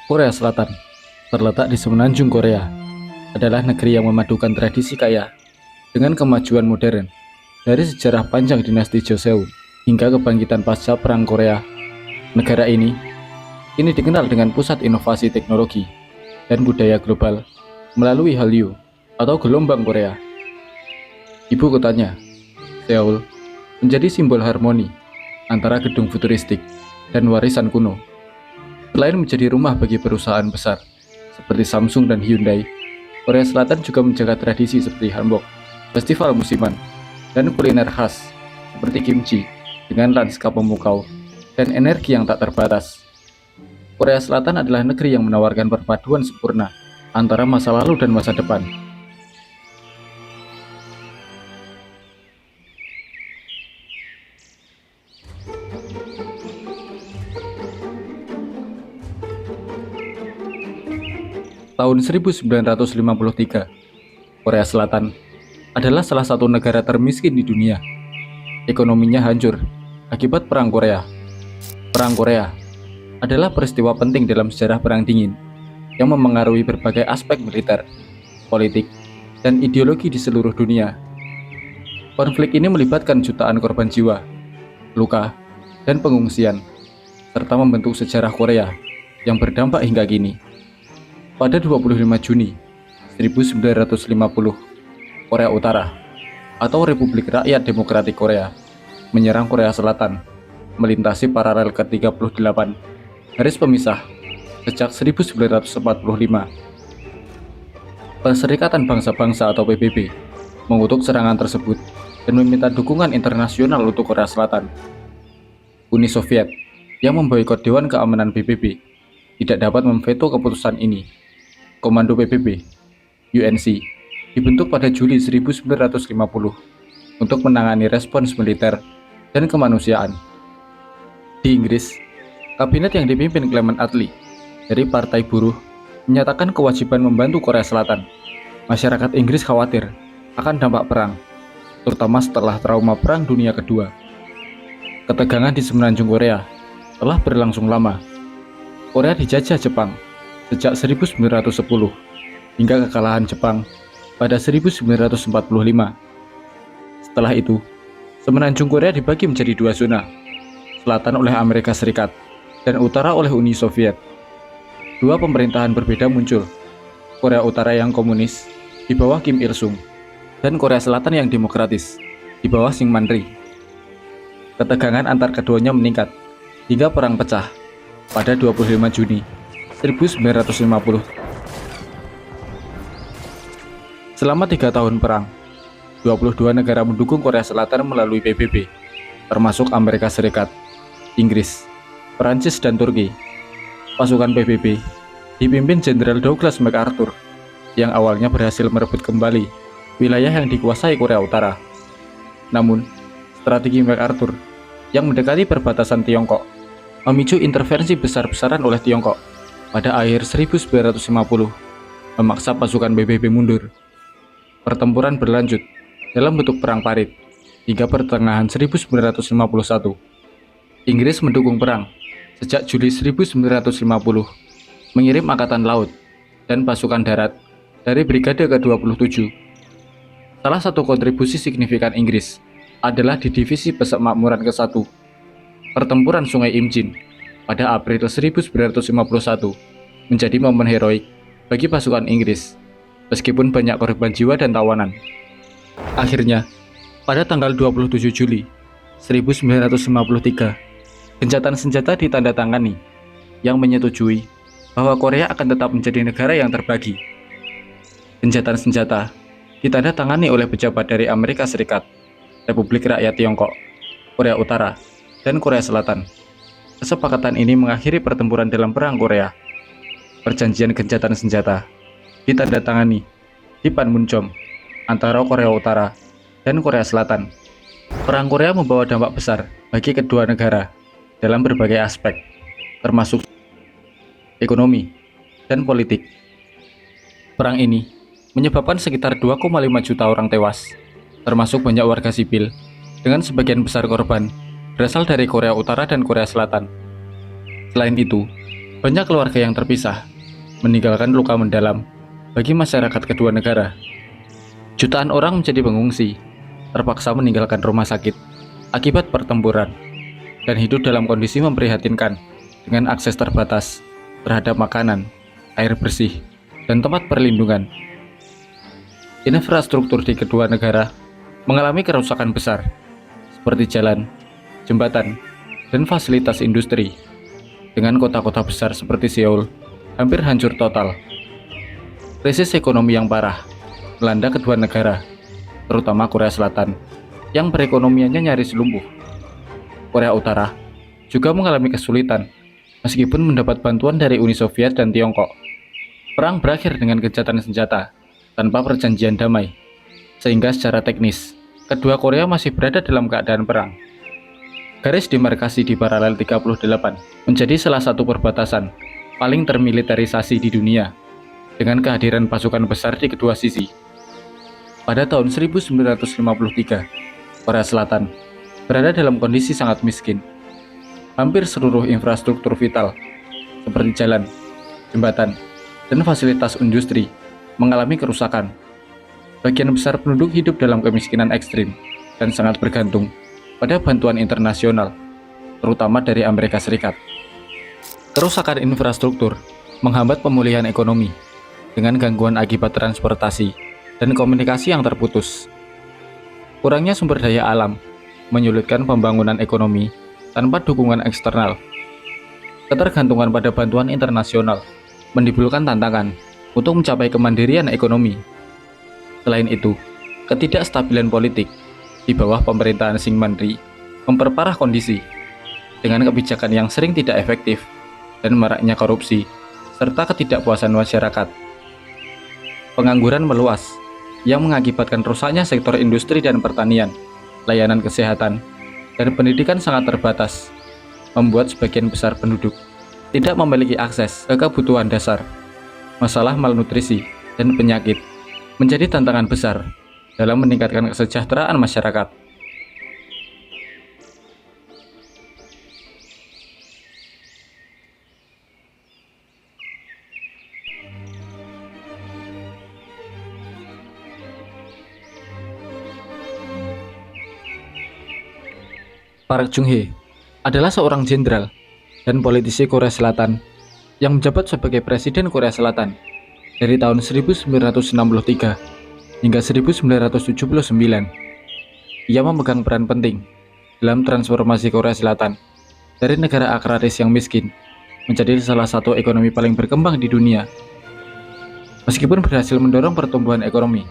Korea Selatan, terletak di semenanjung Korea, adalah negeri yang memadukan tradisi kaya dengan kemajuan modern. Dari sejarah panjang dinasti Joseon hingga kebangkitan pasca Perang Korea, negara ini kini dikenal dengan pusat inovasi teknologi dan budaya global melalui Hallyu atau gelombang Korea. Ibu kotanya, Seoul, menjadi simbol harmoni antara gedung futuristik dan warisan kuno. Selain menjadi rumah bagi perusahaan besar seperti Samsung dan Hyundai, Korea Selatan juga menjaga tradisi seperti Hanbok, festival musiman, dan kuliner khas seperti kimchi dengan lanskap memukau dan energi yang tak terbatas. Korea Selatan adalah negeri yang menawarkan perpaduan sempurna antara masa lalu dan masa depan. Tahun 1953, Korea Selatan adalah salah satu negara termiskin di dunia. Ekonominya hancur akibat Perang Korea. Perang Korea adalah peristiwa penting dalam sejarah Perang Dingin yang memengaruhi berbagai aspek militer, politik, dan ideologi di seluruh dunia. Konflik ini melibatkan jutaan korban jiwa, luka, dan pengungsian, serta membentuk sejarah Korea yang berdampak hingga kini. Pada 25 Juni 1950, Korea Utara atau Republik Rakyat Demokratik Korea menyerang Korea Selatan melintasi paralel ke-38 garis pemisah sejak 1945. Perserikatan Bangsa-Bangsa atau PBB mengutuk serangan tersebut dan meminta dukungan internasional untuk Korea Selatan. Uni Soviet yang memboikot Dewan Keamanan PBB tidak dapat memveto keputusan ini. Komando PBB, UNC, dibentuk pada Juli 1950 untuk menangani respons militer dan kemanusiaan. Di Inggris, kabinet yang dipimpin Clement Attlee dari Partai Buruh menyatakan kewajiban membantu Korea Selatan. Masyarakat Inggris khawatir akan dampak perang, terutama setelah trauma Perang Dunia Kedua. Ketegangan di semenanjung Korea telah berlangsung lama. Korea dijajah Jepang sejak 1910 hingga kekalahan Jepang pada 1945. Setelah itu, semenanjung Korea dibagi menjadi dua zona, selatan oleh Amerika Serikat dan utara oleh Uni Soviet. Dua pemerintahan berbeda muncul, Korea Utara yang komunis di bawah Kim Il-sung dan Korea Selatan yang demokratis di bawah Syngman Rhee. Ketegangan antar keduanya meningkat hingga perang pecah pada 25 Juni 1950. Selama 3 tahun perang, 22 negara mendukung Korea Selatan melalui PBB, termasuk Amerika Serikat, Inggris, Perancis, dan Turki. Pasukan PBB dipimpin Jenderal Douglas MacArthur yang awalnya berhasil merebut kembali wilayah yang dikuasai Korea Utara. Namun, strategi MacArthur yang mendekati perbatasan Tiongkok memicu intervensi besar-besaran oleh Tiongkok pada akhir 1950, memaksa pasukan PBB mundur. Pertempuran berlanjut dalam bentuk perang parit hingga pertengahan 1951. Inggris mendukung perang sejak Juli 1950, mengirim angkatan laut dan pasukan darat dari Brigade ke-27. Salah satu kontribusi signifikan Inggris adalah di Divisi Persemakmuran ke-1, Pertempuran Sungai Imjin pada April 1951 menjadi momen heroik bagi pasukan Inggris, meskipun banyak korban jiwa dan tawanan. Akhirnya, pada tanggal 27 Juli 1953, gencatan senjata ditandatangani yang menyetujui bahwa Korea akan tetap menjadi negara yang terbagi. Gencatan senjata ditandatangani oleh pejabat dari Amerika Serikat, Republik Rakyat Tiongkok, Korea Utara, dan Korea Selatan. Kesepakatan ini mengakhiri pertempuran dalam Perang Korea. Perjanjian gencatan senjata ditandatangani di Panmunjom antara Korea Utara dan Korea Selatan. Perang Korea membawa dampak besar bagi kedua negara dalam berbagai aspek, termasuk ekonomi dan politik. Perang ini menyebabkan sekitar 2,5 juta orang tewas, termasuk banyak warga sipil, dengan sebagian besar korban berasal dari Korea Utara dan Korea Selatan. Selain itu, banyak keluarga yang terpisah, meninggalkan luka mendalam bagi masyarakat kedua negara. Jutaan orang menjadi pengungsi, terpaksa meninggalkan rumah sakit akibat pertempuran, dan hidup dalam kondisi memprihatinkan dengan akses terbatas terhadap makanan, air bersih, dan tempat perlindungan. Infrastruktur di kedua negara mengalami kerusakan besar, seperti jalan, jembatan, dan fasilitas industri, dengan kota-kota besar seperti Seoul hampir hancur total. Krisis ekonomi yang parah melanda kedua negara, terutama Korea Selatan, yang perekonomiannya nyaris lumpuh. Korea Utara juga mengalami kesulitan, meskipun mendapat bantuan dari Uni Soviet dan Tiongkok. Perang berakhir dengan gencatan senjata, tanpa perjanjian damai, sehingga secara teknis, kedua Korea masih berada dalam keadaan perang. Garis demarkasi di paralel 38 menjadi salah satu perbatasan paling termiliterisasi di dunia, dengan kehadiran pasukan besar di kedua sisi. Pada tahun 1953, Korea Selatan berada dalam kondisi sangat miskin. Hampir seluruh infrastruktur vital, seperti jalan, jembatan, dan fasilitas industri, mengalami kerusakan. Bagian besar penduduk hidup dalam kemiskinan ekstrim dan sangat bergantung pada bantuan internasional, terutama dari Amerika Serikat. Kerusakan infrastruktur menghambat pemulihan ekonomi dengan gangguan akibat transportasi dan komunikasi yang terputus. Kurangnya sumber daya alam menyulitkan pembangunan ekonomi tanpa dukungan eksternal. Ketergantungan pada bantuan internasional menimbulkan tantangan untuk mencapai kemandirian ekonomi. Selain itu, ketidakstabilan politik di bawah pemerintahan Syngman Rhee memperparah kondisi, dengan kebijakan yang sering tidak efektif dan maraknya korupsi serta ketidakpuasan masyarakat. Pengangguran meluas yang mengakibatkan rusaknya sektor industri dan pertanian, layanan kesehatan, dan pendidikan sangat terbatas, membuat sebagian besar penduduk tidak memiliki akses ke kebutuhan dasar. Masalah malnutrisi dan penyakit menjadi tantangan besar dalam meningkatkan kesejahteraan masyarakat. Park Chung-hee adalah seorang jenderal dan politisi Korea Selatan yang menjabat sebagai Presiden Korea Selatan dari tahun 1963 hingga 1979. Ia memegang peran penting dalam transformasi Korea Selatan dari negara agraris yang miskin menjadi salah satu ekonomi paling berkembang di dunia. Meskipun berhasil mendorong pertumbuhan ekonomi,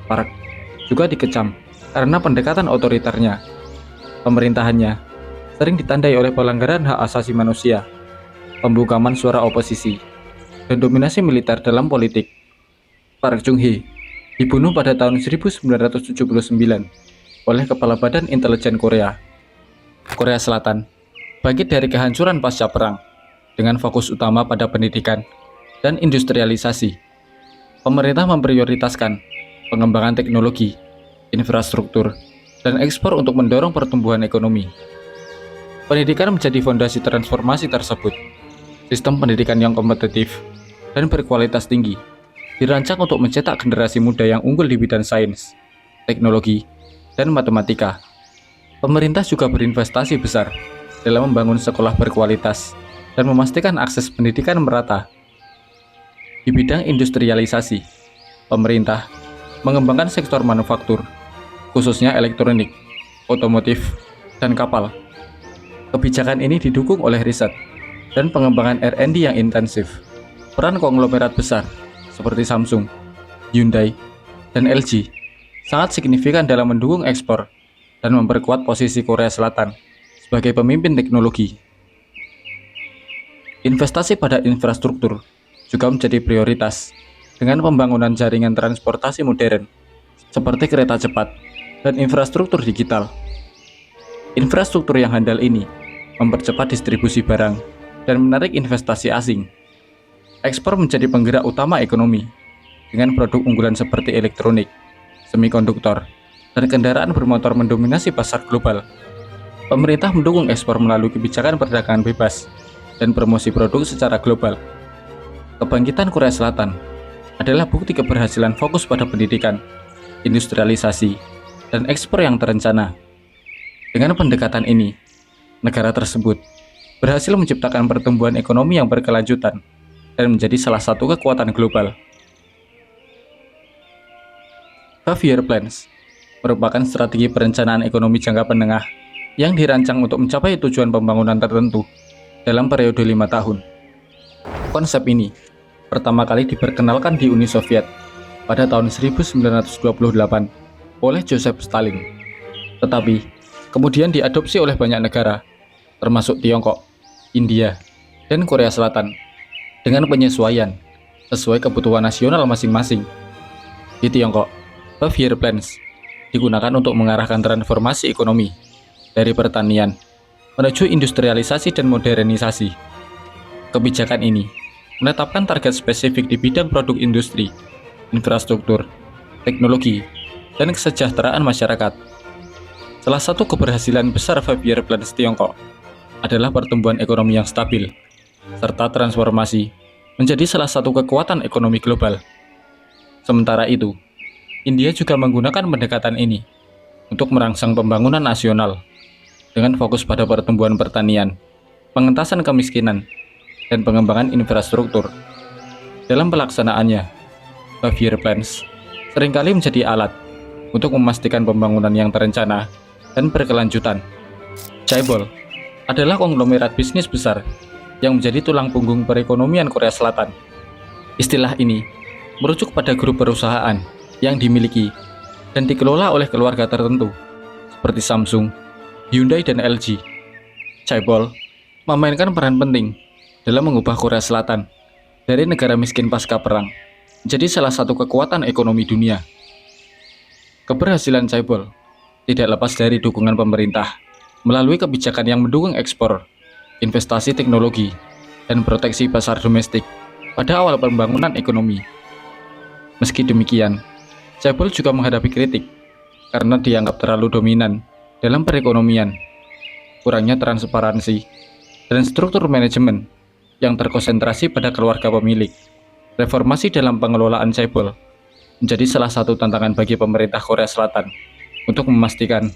Park juga dikecam karena pendekatan otoriternya. Pemerintahannya sering ditandai oleh pelanggaran hak asasi manusia, pembungkaman suara oposisi, dan dominasi militer dalam politik. Park Chung-hee dibunuh pada tahun 1979 oleh Kepala Badan Intelijen Korea. Korea Selatan bangkit dari kehancuran pasca perang dengan fokus utama pada pendidikan dan industrialisasi. Pemerintah memprioritaskan pengembangan teknologi, infrastruktur, dan ekspor untuk mendorong pertumbuhan ekonomi. Pendidikan menjadi fondasi transformasi tersebut. Sistem pendidikan yang kompetitif dan berkualitas tinggi dirancang untuk mencetak generasi muda yang unggul di bidang sains, teknologi, dan matematika. Pemerintah juga berinvestasi besar dalam membangun sekolah berkualitas dan memastikan akses pendidikan merata. Di bidang industrialisasi, pemerintah mengembangkan sektor manufaktur, khususnya elektronik, otomotif, dan kapal. Kebijakan ini didukung oleh riset dan pengembangan R&D yang intensif. Peran konglomerat besar seperti Samsung, Hyundai, dan LG sangat signifikan dalam mendukung ekspor dan memperkuat posisi Korea Selatan sebagai pemimpin teknologi. Investasi pada infrastruktur juga menjadi prioritas dengan pembangunan jaringan transportasi modern seperti kereta cepat dan infrastruktur digital. Infrastruktur yang handal ini mempercepat distribusi barang dan menarik investasi asing. Ekspor menjadi penggerak utama ekonomi dengan produk unggulan seperti elektronik, semikonduktor, dan kendaraan bermotor mendominasi pasar global. Pemerintah mendukung ekspor melalui kebijakan perdagangan bebas dan promosi produk secara global. Kebangkitan Korea Selatan adalah bukti keberhasilan fokus pada pendidikan, industrialisasi, dan ekspor yang terencana. Dengan pendekatan ini, negara tersebut berhasil menciptakan pertumbuhan ekonomi yang berkelanjutan dan menjadi salah satu kekuatan global. 5-Year Plans merupakan strategi perencanaan ekonomi jangka menengah yang dirancang untuk mencapai tujuan pembangunan tertentu dalam periode 5 tahun. Konsep ini pertama kali diperkenalkan di Uni Soviet pada tahun 1928 oleh Joseph Stalin, tetapi kemudian diadopsi oleh banyak negara, termasuk Tiongkok, India, dan Korea Selatan, dengan penyesuaian sesuai kebutuhan nasional masing-masing. Di Tiongkok, 5-Year Plans digunakan untuk mengarahkan transformasi ekonomi dari pertanian menuju industrialisasi dan modernisasi. Kebijakan ini menetapkan target spesifik di bidang produk industri, infrastruktur, teknologi, dan kesejahteraan masyarakat. Salah satu keberhasilan besar 5-Year Plans Tiongkok adalah pertumbuhan ekonomi yang stabil, serta transformasi menjadi salah satu kekuatan ekonomi global. Sementara itu, India juga menggunakan pendekatan ini untuk merangsang pembangunan nasional dengan fokus pada pertumbuhan pertanian, pengentasan kemiskinan, dan pengembangan infrastruktur. Dalam pelaksanaannya, 5-Year Plans seringkali menjadi alat untuk memastikan pembangunan yang terencana dan berkelanjutan. Chaebol adalah konglomerat bisnis besar yang menjadi tulang punggung perekonomian Korea Selatan. Istilah ini merujuk pada grup perusahaan yang dimiliki dan dikelola oleh keluarga tertentu, seperti Samsung, Hyundai, dan LG. Chaebol memainkan peran penting dalam mengubah Korea Selatan dari negara miskin pasca perang menjadi salah satu kekuatan ekonomi dunia. Keberhasilan Chaebol tidak lepas dari dukungan pemerintah melalui kebijakan yang mendukung ekspor, investasi teknologi, dan proteksi pasar domestik pada awal pembangunan ekonomi. Meski demikian, Chaebol juga menghadapi kritik karena dianggap terlalu dominan dalam perekonomian, kurangnya transparansi, dan struktur manajemen yang terkonsentrasi pada keluarga pemilik. Reformasi dalam pengelolaan Chaebol menjadi salah satu tantangan bagi pemerintah Korea Selatan untuk memastikan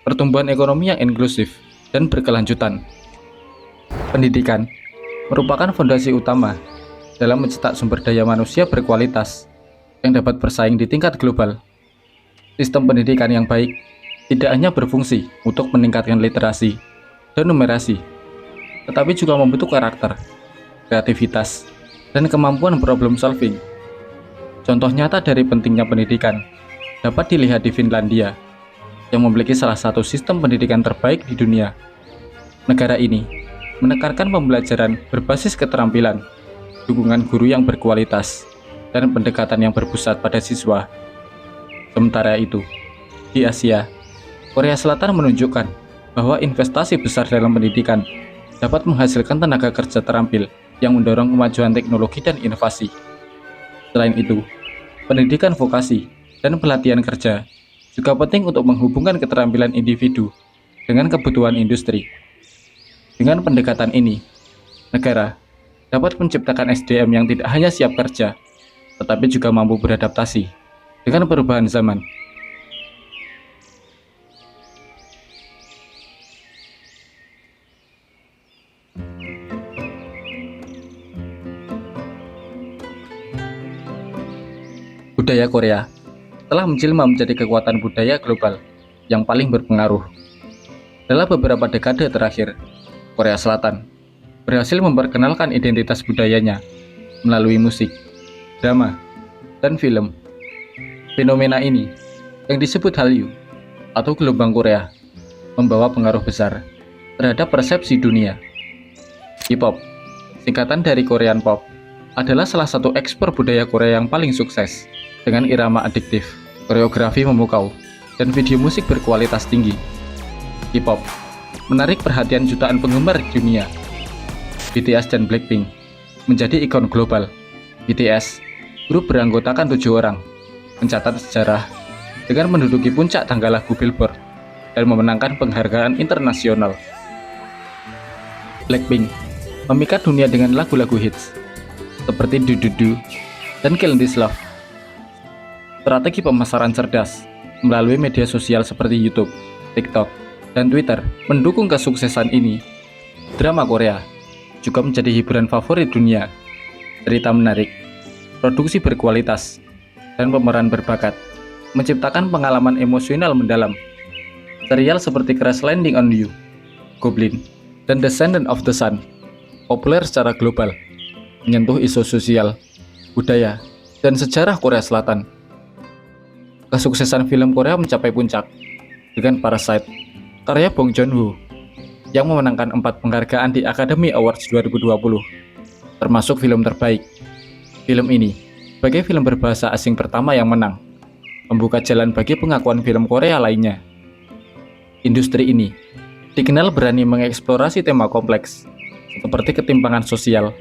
pertumbuhan ekonomi yang inklusif dan berkelanjutan. Pendidikan merupakan fondasi utama dalam mencetak sumber daya manusia berkualitas yang dapat bersaing di tingkat global. Sistem pendidikan yang baik tidak hanya berfungsi untuk meningkatkan literasi dan numerasi, tetapi juga membentuk karakter, kreativitas, dan kemampuan problem solving. Contoh nyata dari pentingnya pendidikan dapat dilihat di Finlandia, yang memiliki salah satu sistem pendidikan terbaik di dunia. Negara ini menekankan pembelajaran berbasis keterampilan, dukungan guru yang berkualitas, dan pendekatan yang berpusat pada siswa. Sementara itu, di Asia, Korea Selatan menunjukkan bahwa investasi besar dalam pendidikan dapat menghasilkan tenaga kerja terampil yang mendorong kemajuan teknologi dan inovasi. Selain itu, pendidikan vokasi dan pelatihan kerja juga penting untuk menghubungkan keterampilan individu dengan kebutuhan industri. Dengan pendekatan ini, negara dapat menciptakan SDM yang tidak hanya siap kerja, tetapi juga mampu beradaptasi dengan perubahan zaman. Budaya Korea telah menjelma menjadi kekuatan budaya global yang paling berpengaruh. Dalam beberapa dekade terakhir, Korea Selatan berhasil memperkenalkan identitas budayanya melalui musik, drama, dan film. Fenomena ini, yang disebut Hallyu atau gelombang Korea, membawa pengaruh besar terhadap persepsi dunia. K-pop, singkatan dari Korean Pop, adalah salah satu ekspor budaya Korea yang paling sukses, dengan irama adiktif, koreografi memukau, dan video musik berkualitas tinggi. K-pop menarik perhatian jutaan penggemar di dunia. BTS dan Blackpink menjadi ikon global. BTS, grup beranggotakan 7 orang, mencatat sejarah dengan menduduki puncak tangga lagu Billboard dan memenangkan penghargaan internasional. Blackpink memikat dunia dengan lagu-lagu hits seperti Do Do Do dan Kill This Love. Strategi pemasaran cerdas melalui media sosial seperti YouTube, TikTok, dan Twitter mendukung kesuksesan ini. Drama Korea juga menjadi hiburan favorit dunia. Cerita menarik, produksi berkualitas, dan pemeran berbakat menciptakan pengalaman emosional mendalam. Serial seperti Crash Landing on You, Goblin, dan Descendant of the Sun populer secara global, menyentuh isu sosial, budaya, dan sejarah Korea Selatan. Kesuksesan film Korea mencapai puncak dengan Parasite, karya Bong Joon-ho, yang memenangkan 4 penghargaan di Academy Awards 2020, termasuk film terbaik. Film ini sebagai film berbahasa asing pertama yang menang, membuka jalan bagi pengakuan film Korea lainnya. Industri ini dikenal berani mengeksplorasi tema kompleks seperti ketimpangan sosial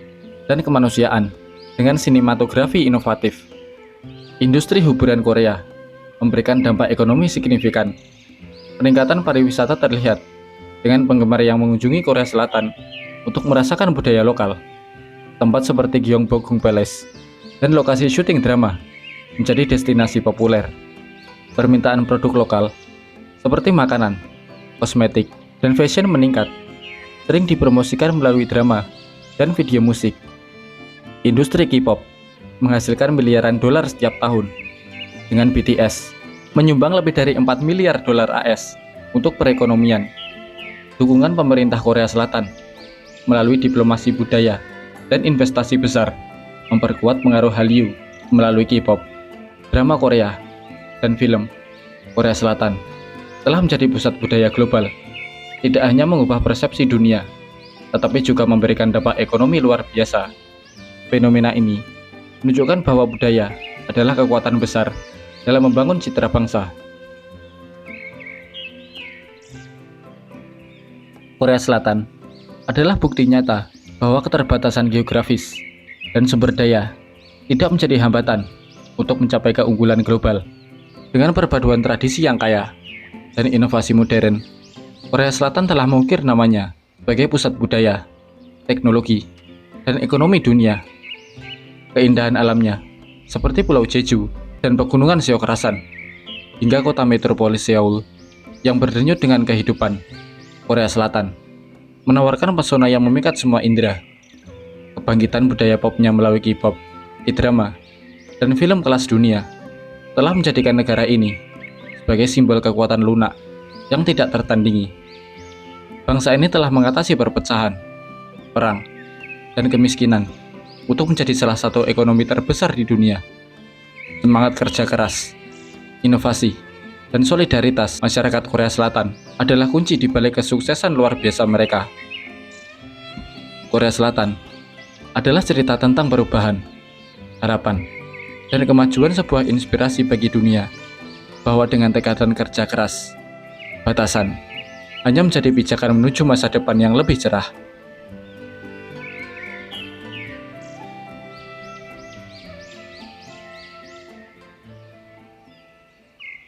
dan kemanusiaan dengan sinematografi inovatif. Industri hiburan Korea memberikan dampak ekonomi signifikan. Peningkatan pariwisata terlihat dengan penggemar yang mengunjungi Korea Selatan untuk merasakan budaya lokal. Tempat seperti Gyeongbokgung Palace dan lokasi syuting drama menjadi destinasi populer. Permintaan produk lokal seperti makanan, kosmetik, dan fashion meningkat, sering dipromosikan melalui drama dan video musik. Industri K-pop menghasilkan miliaran dolar setiap tahun, dengan BTS menyumbang lebih dari 4 miliar dolar AS untuk perekonomian. Dukungan pemerintah Korea Selatan melalui diplomasi budaya dan investasi besar memperkuat pengaruh Hallyu melalui K-pop, drama Korea, dan film. Korea Selatan telah menjadi pusat budaya global, tidak hanya mengubah persepsi dunia, tetapi juga memberikan dampak ekonomi luar biasa. Fenomena ini menunjukkan bahwa budaya adalah kekuatan besar dalam membangun citra bangsa. Korea Selatan adalah bukti nyata bahwa keterbatasan geografis dan sumber daya tidak menjadi hambatan untuk mencapai keunggulan global. Dengan perpaduan tradisi yang kaya dan inovasi modern, Korea Selatan telah mengukir namanya sebagai pusat budaya, teknologi, dan ekonomi dunia. Keindahan alamnya, seperti Pulau Jeju dan pegunungan Seokrasan, hingga kota metropolis Seoul yang berdenyut dengan kehidupan, Korea Selatan menawarkan pesona yang memikat semua indera. Kebangkitan budaya popnya melalui K-pop, K-drama, dan film kelas dunia telah menjadikan negara ini sebagai simbol kekuatan lunak yang tidak tertandingi. Bangsa ini telah mengatasi perpecahan, perang, dan kemiskinan untuk menjadi salah satu ekonomi terbesar di dunia. Semangat kerja keras, inovasi, dan solidaritas masyarakat Korea Selatan adalah kunci di balik kesuksesan luar biasa mereka. Korea Selatan adalah cerita tentang perubahan, harapan, dan kemajuan, sebuah inspirasi bagi dunia, bahwa dengan tekad dan kerja keras, batasan hanya menjadi pijakan menuju masa depan yang lebih cerah.